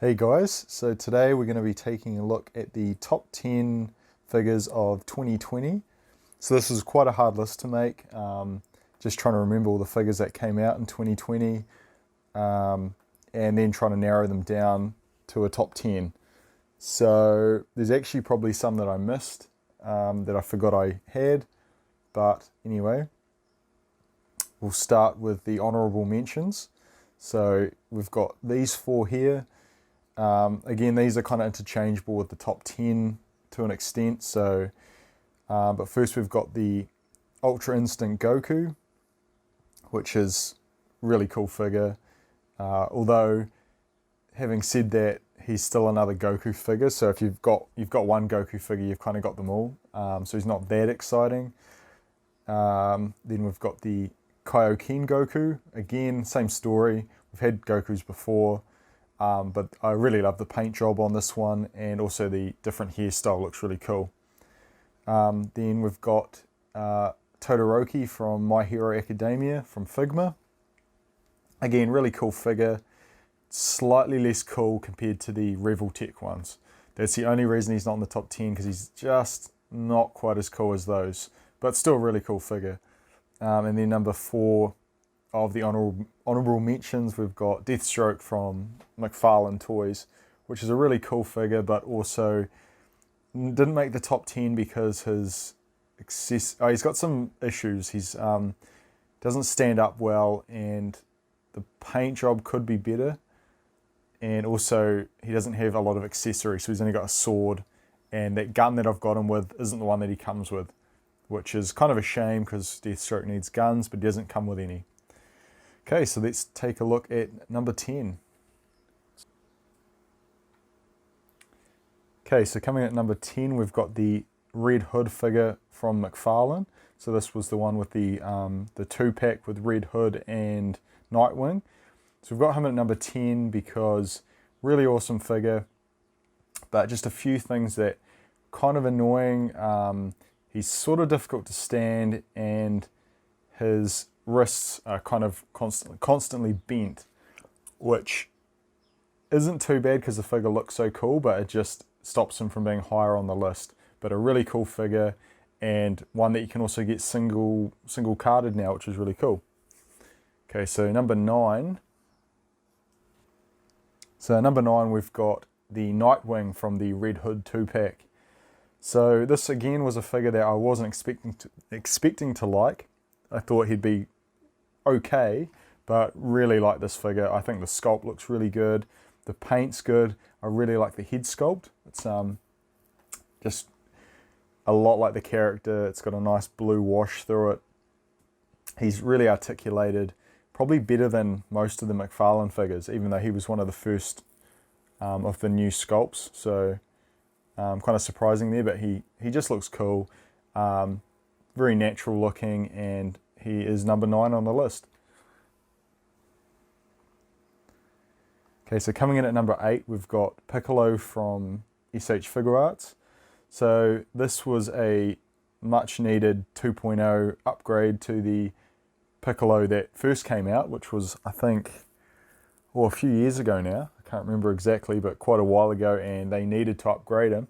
Hey guys, so today we're going to be taking a look at the top 10 figures of 2020. So this is quite a hard list to make, just trying to remember all the figures that came out in 2020 and then trying to narrow them down to a top 10. So there's actually probably some that I missed that I forgot I had, but anyway, we'll start with the honourable mentions. So we've got these four here. Again, these are kind of interchangeable with the top 10 to an extent. So, but first we've got the Ultra Instinct Goku, which is really cool figure. Although, having said that, he's still another Goku figure. So if you've got one Goku figure, you've kind of got them all. So he's not that exciting. Then we've got the Kaioken Goku. Again, same story. We've had Gokus before. But I really love the paint job on this one, and also the different hairstyle looks really cool. Then we've got Todoroki from My Hero Academia from Figma. Again, really cool figure. Slightly less cool compared to the Remtek ones. That's the only reason he's not in the top 10, because he's just not quite as cool as those. But still a really cool figure. And then number 4 of the honourable mentions, we've got Deathstroke from McFarlane Toys, which is a really cool figure, but also didn't make the top 10 because he's got some issues. He's doesn't stand up well, and the paint job could be better, and also he doesn't have a lot of accessories, so he's only got a sword, and that gun that I've got him with isn't the one that he comes with, which is kind of a shame because Deathstroke needs guns, but he doesn't come with any. Okay, so let's take a look at number 10. Okay, so coming at number 10, we've got the Red Hood figure from McFarlane. So this was the one with the 2-pack with Red Hood and Nightwing. So we've got him at number 10 because really awesome figure, but just a few things that kind of annoying. He's sort of difficult to stand, and his wrists are kind of constantly bent, which isn't too bad because the figure looks so cool, but it just stops him from being higher on the list. But a really cool figure, and one that you can also get single carded now, which is really cool. Okay, so number 9. So number 9, we've got the Nightwing from the Red Hood 2-pack. So this again was a figure that I wasn't expecting to like. I thought he'd be okay, but really like this figure. I think the sculpt looks really good. The paint's good. I really like the head sculpt. It's just a lot like the character. It's got a nice blue wash through it. He's really articulated, probably better than most of the McFarlane figures, even though he was one of the first of the new sculpts. So kind of surprising there, but he just looks cool. Very natural looking, and he is number 9 on the list. Okay, so coming in at number 8, we've got Piccolo from SH Figure Arts. So this was a much needed 2.0 upgrade to the Piccolo that first came out, which was, I think, a few years ago now. I can't remember exactly, but quite a while ago, and they needed to upgrade him.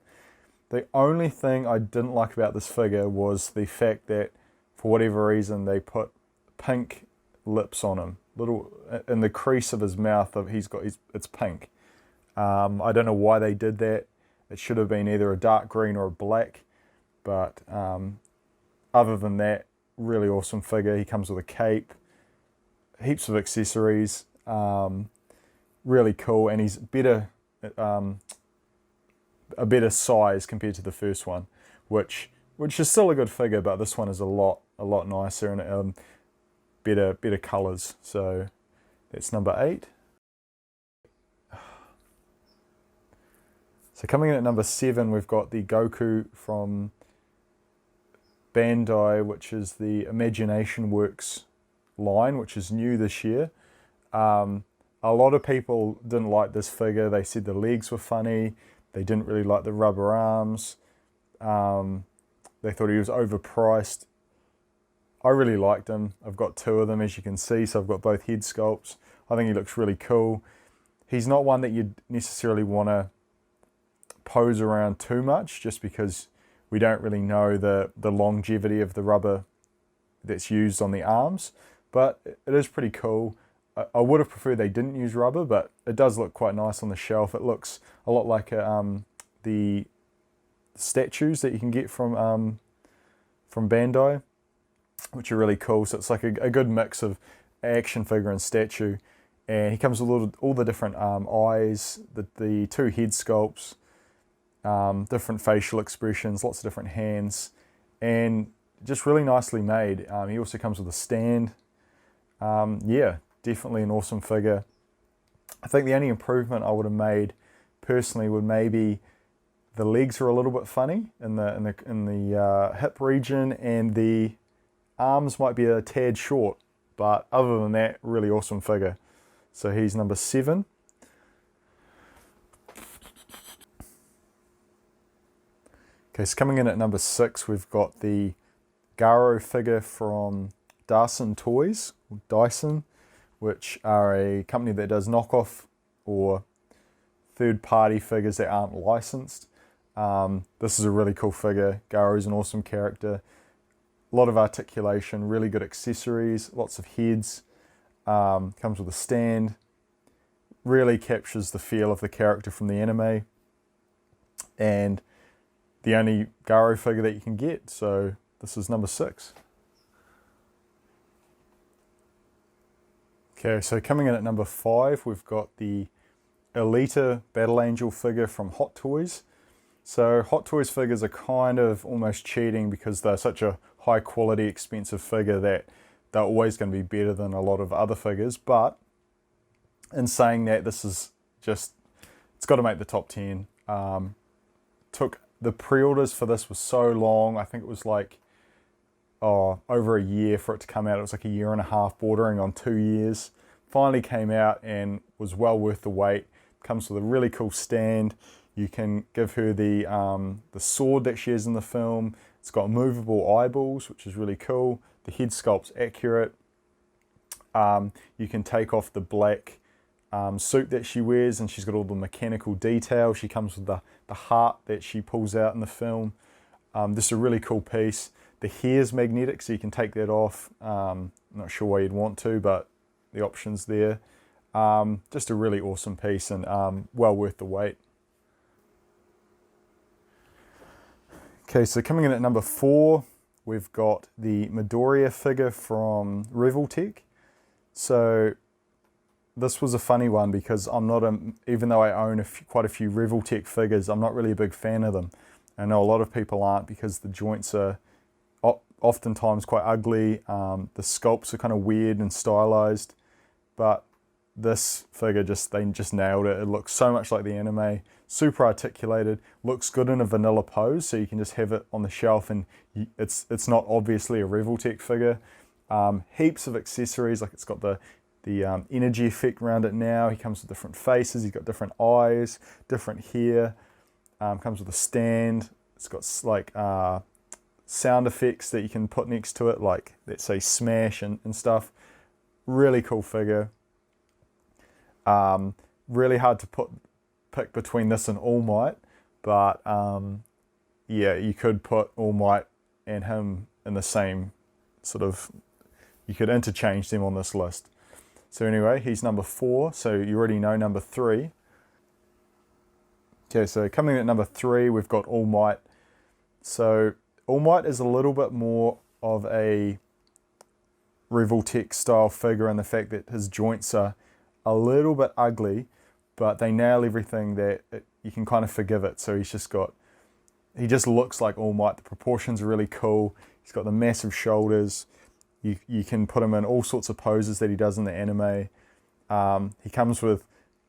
The only thing I didn't like about this figure was the fact that, for whatever reason, they put pink lips on him. Little in the crease of his mouth, it's pink. I don't know why they did that. It should have been either a dark green or a black. But other than that, really awesome figure. He comes with a cape, heaps of accessories, really cool, and he's better. A better size compared to the first one, which is still a good figure, but this one is a lot nicer, and better colours. So that's number 8. So coming in at number 7, we've got the Goku from Bandai, which is the Imagination Works line, which is new this year. A lot of people didn't like this figure. They said the legs were funny. They didn't really like the rubber arms. They thought he was overpriced. I really liked him. I've got 2 of them, as you can see, so I've got both head sculpts. I think he looks really cool. he's not one that you'd necessarily want to pose around too much, just because we don't really know the longevity of the rubber that's used on the arms, but it is pretty cool. I would have preferred they didn't use rubber, but it does look quite nice on the shelf. It looks a lot like the statues that you can get from Bandai, which are really cool. So it's like a good mix of action figure and statue. And he comes with all the different eyes, the two head sculpts, different facial expressions, lots of different hands, and just really nicely made. He also comes with a stand. Yeah, definitely an awesome figure. I think the only improvement I would have made personally would maybe the legs are a little bit funny in the hip region, and the arms might be a tad short. But other than that, really awesome figure. So he's number 7. Okay, so coming in at number 6, we've got the Garo figure from Dyson Toys, which are a company that does knockoff or third-party figures that aren't licensed. This is a really cool figure. Garo's an awesome character. A lot of articulation, really good accessories, lots of heads. Comes with a stand. Really captures the feel of the character from the anime. And the only Garo figure that you can get. So this is number 6. Okay, so coming in at number 5, we've got the Alita Battle Angel figure from Hot Toys. So Hot Toys figures are kind of almost cheating because they're such a high quality, expensive figure that they're always going to be better than a lot of other figures. But in saying that, this is just, it's got to make the top 10. Took the pre-orders for this was so long. I think it was like over a year for it to come out. It was like a year and a half, bordering on 2 years. Finally came out and was well worth the wait. Comes with a really cool stand. You can give her the sword that she has in the film. It's got movable eyeballs, which is really cool. The head sculpt's accurate. You can take off the black suit that she wears, and she's got all the mechanical detail. She comes with the heart that she pulls out in the film. This is a really cool piece. The hair's magnetic, so you can take that off. Not sure why you'd want to, but the option's there. Just a really awesome piece, and well worth the wait. Okay, so coming in at number 4, we've got the Midoriya figure from Remtek. So this was a funny one because I'm not even though I own quite a few Remtek figures, I'm not really a big fan of them. I know a lot of people aren't because the joints are oftentimes quite ugly. The sculpts are kind of weird and stylized, but this figure they just nailed it. It looks so much like the anime, super articulated, looks good in a vanilla pose, so you can just have it on the shelf and it's not obviously a Remtek figure. Heaps of accessories, like it's got the energy effect around it now. He comes with different faces, he's got different eyes, different hair, comes with a stand. It's got like sound effects that you can put next to it, like let's say smash and stuff. Really cool figure. Really hard to pick between this and All Might, but yeah, you could put All Might and him in the same sort of, you could interchange them on this list. So anyway, he's number 4, so you already know number 3. Okay, so coming in at number 3, we've got All Might. So All Might is a little bit more of a Remtek style figure in the fact that his joints are a little bit ugly, but they nail everything that you can kind of forgive it. So he just looks like All Might. The proportions are really cool. He's got the massive shoulders. You can put him in all sorts of poses that he does in the anime. He comes with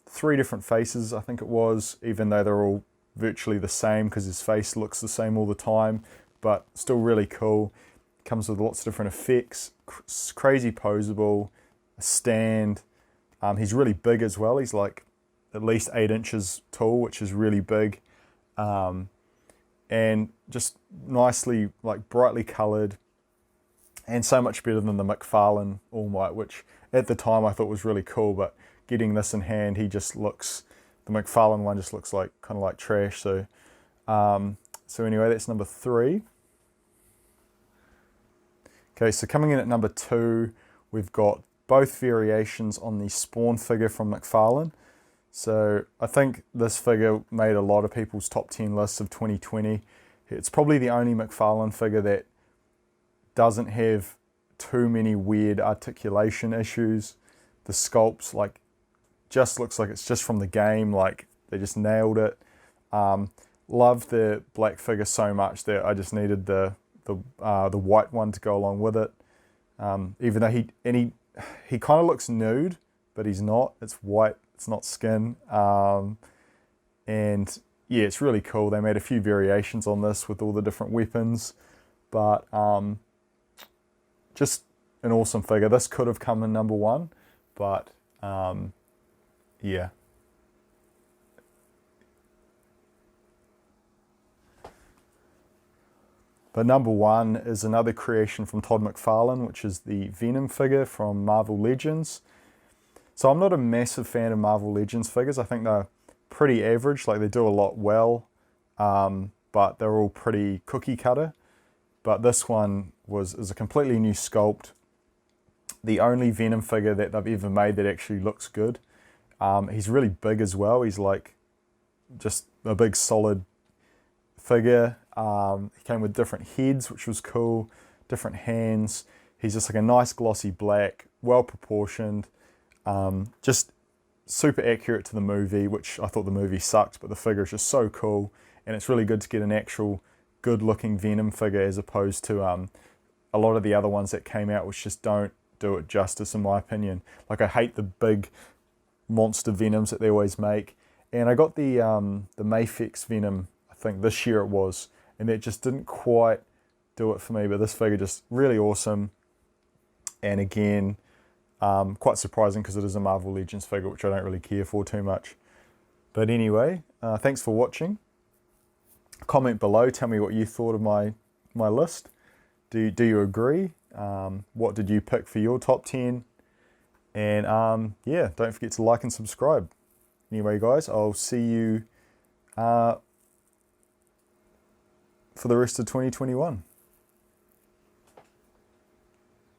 3 different faces, I think it was, even though they're all virtually the same because his face looks the same all the time, but still really cool. Comes with lots of different effects, crazy poseable, a stand. He's really big as well. He's like at least 8 inches tall, which is really big. And just nicely, like brightly coloured, and so much better than the McFarlane All Might, which at the time I thought was really cool, but getting this in hand, he just looks, the McFarlane one just looks like kind of like trash. So so anyway, that's number 3. Okay, so coming in at number 2, we've got both variations on the Spawn figure from McFarlane. So I think this figure made a lot of people's top 10 lists of 2020. It's probably the only McFarlane figure that doesn't have too many weird articulation issues. The sculpt's like just looks like it's just from the game, like they just nailed it. Love the black figure so much that I just needed the white one to go along with it. Even though he kind of looks nude, but he's not. It's white. It's not skin. And yeah, it's really cool. They made a few variations on this with all the different weapons, but just an awesome figure. This could have come in number 1, but yeah. But number 1 is another creation from Todd McFarlane, which is the Venom figure from Marvel Legends. So I'm not a massive fan of Marvel Legends figures. I think they're pretty average, like they do a lot well, but they're all pretty cookie cutter. But this one is a completely new sculpt. The only Venom figure that they've ever made that actually looks good. He's really big as well. He's like just a big solid figure. He came with different heads, which was cool, different hands. He's just like a nice glossy black, well proportioned, just super accurate to the movie, which I thought the movie sucked, but the figure is just so cool, and it's really good to get an actual good looking Venom figure as opposed to a lot of the other ones that came out, which just don't do it justice in my opinion. Like I hate the big monster Venoms that they always make, and I got the Mafex Venom, I think this year it was, and that just didn't quite do it for me, but this figure just really awesome, and again quite surprising because it is a Marvel Legends figure, which I don't really care for too much. But anyway, thanks for watching. Comment below, tell me what you thought of my list. Do you agree? What did you pick for your top 10? And yeah, don't forget to like and subscribe. Anyway guys, I'll see you for the rest of 2021.